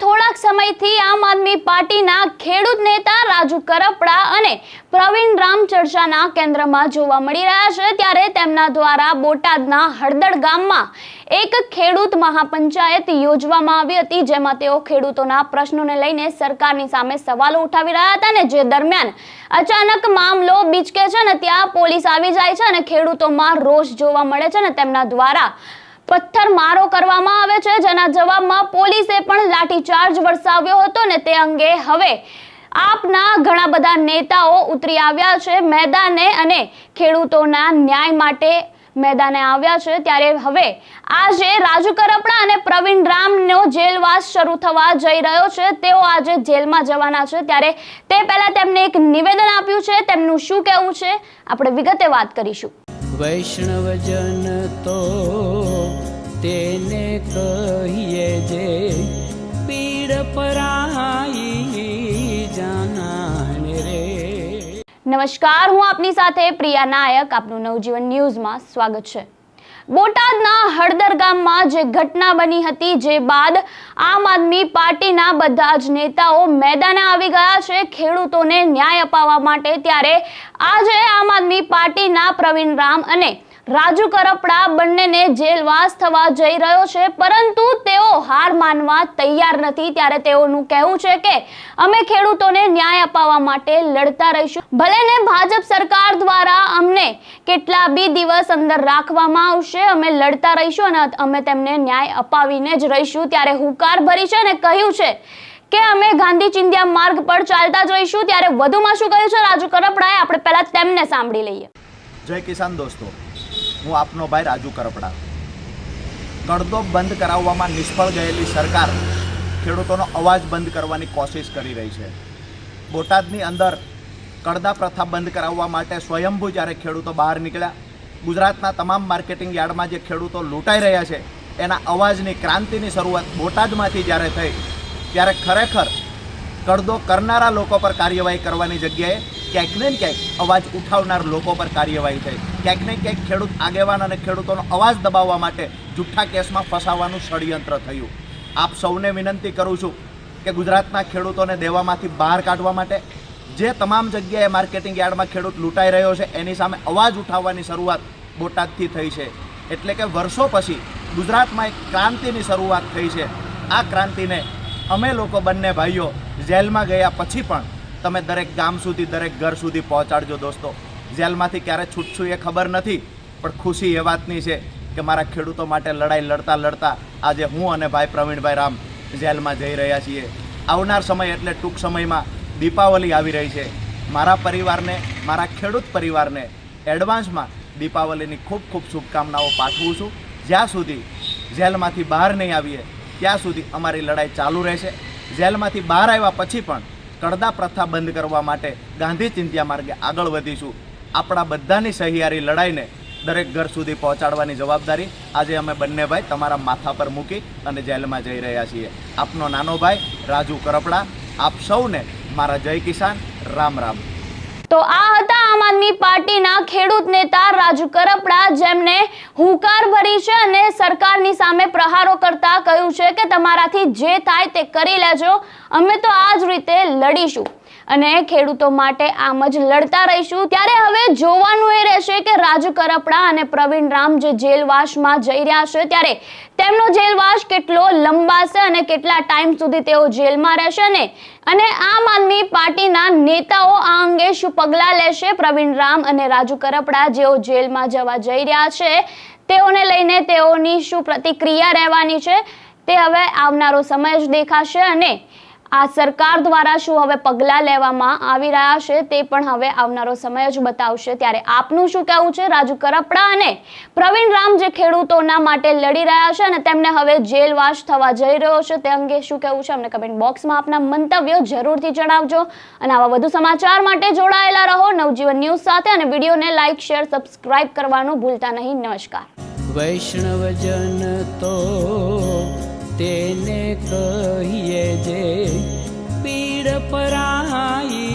થોડાક સમયથી આમ આદમી પાર્ટીના ખેડૂત નેતા રાજુ કરપડા અને પ્રવીણ રામ ચર્ચાના કેન્દ્રમાં જોવા મળી રહ્યા છે। ત્યારે તેમના દ્વારા બોટાદના હળદળ ગામમાં એક ખેડૂત મહાપંચાયત યોજવામાં આવી હતી, જેમાં તેઓ ખેડૂતોના પ્રશ્નોને લઈને સરકારની સામે સવાલો ઉઠાવી રહ્યા હતા અને જે દરમિયાન અચાનક મામલો બીચકે છે ને ત્યાં પોલીસ આવી જાય છે અને ખેડૂતોમાં રોષ જોવા મળે છે અને તેમના દ્વારા પથ્થરમારો કરવામાં આવે છે, જેના જવાબમાં પોલીસે પણ લાઠીચાર્જ વરસાવ્યો હતો ને તે અંગે હવે આપના ઘણા બધા નેતાઓ ઉતરી આવ્યા છે મેદાને અને ખેડૂતોના ન્યાય માટે મેદાને આવ્યા છે। ત્યારે હવે આજે રાજુ કરપડા અને પ્રવીણ રામનો જેલવાસ શરૂ થવા જઈ રહ્યો છે। તેઓ આજે જેલમાં જવાના છે, ત્યારે તે પહેલા તેમને એક નિવેદન આપ્યું છે। તેમનું શું કહેવું છે આપણે વિગતે વાત કરીશું। વૈષ્ણવજન તો તેને કહીએ જે પીડ પરાઈ જાનાને રે। નમસ્કાર, હું આપની સાથે પ્રિયા નાયક, આપનું નવજીવન ન્યૂઝમાં સ્વાગત છે। બોટાદના હળદર ગામમાં જે ઘટના બની હતી, જે બાદ આમ આદમી પાર્ટીના બધા જ નેતાઓ મેદાને આવી ગયા છે ખેડૂતોને ન્યાય અપાવવા માટે। ત્યારે આજે આમ આદમી પાર્ટીના પ્રવીણ રામ અને રાજુ કરપડા બંનેને જેલવાસ થવા જઈ રહ્યો છે, પરંતુ તેઓ હાર માનવા તૈયાર નથી। ત્યારે તેઓનું કહેવું છે કે અમે ખેડૂતોને ન્યાય અપાવવા માટે લડતા રહીશું, ભલે ને ભાજપ સરકાર દ્વારા અમને કેટલા બી દિવસ અંદર રાખવામાં આવશે, અમે લડતા રહીશું અને અમે તેમને ન્યાય અપાવીને જ રહીશું। ત્યારે હુંકાર ભરી છે અને કહ્યું છે કે અમે ગાંધી ચિંધ્યા માર્ગ પર ચાલતા જ રહીશું। ત્યારે વધુમાં શું કહ્યું છે રાજુ કરપડાએ, આપણે પહેલા તેમને સાંભળી લઈએ। જય કિસાન દોસ્તો, હું આપનો ભાઈ રાજુ કરપડા। કડદો બંધ કરાવવામાં નિષ્ફળ ગયેલી સરકાર ખેડૂતોનો અવાજ બંધ કરવાની કોશિશ કરી રહી છે। બોટાદની અંદર કડદા પ્રથા બંધ કરાવવા માટે સ્વયંભૂ જ્યારે ખેડૂતો બહાર નીકળ્યા, ગુજરાતના તમામ માર્કેટિંગ યાર્ડમાં જે ખેડૂતો લૂંટાઈ રહ્યા છે એના અવાજની ક્રાંતિની શરૂઆત બોટાદમાંથી જ્યારે થઈ, ત્યારે ખરેખર કડદો કરનારા લોકો પર કાર્યવાહી કરવાની જગ્યાએ ક્યાંક ને ક્યાંક અવાજ ઉઠાવનાર લોકો પર કાર્યવાહી થઈ। ક્યાંક ને ક્યાંક ખેડૂત આગેવાન અને ખેડૂતોનો અવાજ દબાવવા માટે જુઠ્ઠા કેસમાં ફસાવાનું ષડયંત્ર થયું। આપ સૌને વિનંતી કરું છું કે ગુજરાતના ખેડૂતોને દેવામાંથી બહાર કાઢવા માટે જે તમામ જગ્યાએ માર્કેટિંગ યાર્ડમાં ખેડૂત લૂંટાઈ રહ્યો છે એની સામે અવાજ ઉઠાવવાની શરૂઆત બોટાદથી થઈ છે। એટલે કે વર્ષો પછી ગુજરાતમાં એક ક્રાંતિની શરૂઆત થઈ છે। આ ક્રાંતિને અમે લોકો બંને ભાઈઓ જેલમાં ગયા પછી પણ તમે દરેક ગામ સુધી, દરેક ઘર સુધી પહોંચાડજો દોસ્તો। જેલમાંથી ક્યારે છૂટશું એ ખબર નથી, પણ ખુશી એ વાતની છે કે મારા ખેડૂતો માટે લડાઈ લડતા લડતા આજે હું અને ભાઈ પ્રવીણભાઈ રામ જેલમાં જઈ રહ્યા છીએ। આવનાર સમય એટલે ટૂંક સમયમાં દીપાવલી આવી રહી છે। મારા પરિવારને, મારા ખેડૂત પરિવારને એડવાન્સમાં દીપાવલીની ખૂબ ખૂબ શુભકામનાઓ પાઠવું છું। જ્યાં સુધી જેલમાંથી બહાર નહીં આવીએ ત્યાં સુધી અમારી લડાઈ ચાલુ રહેશે। જેલમાંથી બહાર આવ્યા પછી પણ કડદા પ્રથા બંધ કરવા માટે ગાંધી ચિંધ્યા માર્ગે આગળ વધીશું। આપણા બધાની સહિયારી લડાઈને દરેક ઘર સુધી પહોંચાડવાની જવાબદારી આજે અમે બંને ભાઈ તમારા માથા પર મૂકી અને જેલમાં જઈ રહ્યા છીએ। આપનો નાનો ભાઈ રાજુ કરપડા। આપ સૌને મારા જય કિસાન, રામ રામ। તો આ હતા આમ આદમી પાર્ટીના ખેડૂત નેતા રાજુ કરપડા, જેમને હુંકાર ભરી છે અને સરકારની સામે પ્રહારો કરતા કહ્યું છે કે તમારાથી જે થાય તે કરી લેજો, અમે તો આ જ રીતે લડીશું અને ખેડૂતો માટે આમ જ લડતા રહીશું। ત્યારે હવે જોવાનું એ રહેશે કે રાજુ કરપડા અને પ્રવીણ રામ જે જેલવાસમાં જઈ રહ્યા છે, ત્યારે તેમનો જેલવાસ કેટલો લંબાશે અને કેટલા ટાઈમ સુધી તેઓ જેલમાં રહેશે અને આમ આદમી પાર્ટીના નેતાઓ આ અંગે શું પગલાં લેશે। પ્રવીણ રામ અને રાજુ કરપડા જેઓ જેલમાં જવા જઈ રહ્યા છે, તેઓને લઈને તેઓની શું પ્રતિક્રિયા રહેવાની છે તે હવે આવનારો સમય જ દેખાશે અને આ સરકાર દ્વારા શું હવે પગલાં લેવામાં આવી રહ્યા છે તે પણ હવે આવનારો સમય જ બતાવશે। ત્યારે આપનું શું કહેવું છે રાજુ કરપડા અને પ્રવીણ રામ જે ખેડૂતોના માટે લડી રહ્યા છે અને તેમને હવે જેલવાસ થવા જઈ રહ્યો છે તે અંગે શું કહેવું છે અમને કમેન્ટ બોક્સમાં આપના મંતવ્યો જરૂરથી જણાવજો અને આવા વધુ સમાચાર માટે જોડાયેલા રહો નવજીવન ન્યૂઝ સાથે અને વિડીયોને લાઇક, શેર, સબસ્ક્રાઇબ કરવાનું ભૂલતા નહીં। નમસ્કાર। વૈષ્ણવજન તો તેને કહીએ જે પીડ પરાઈ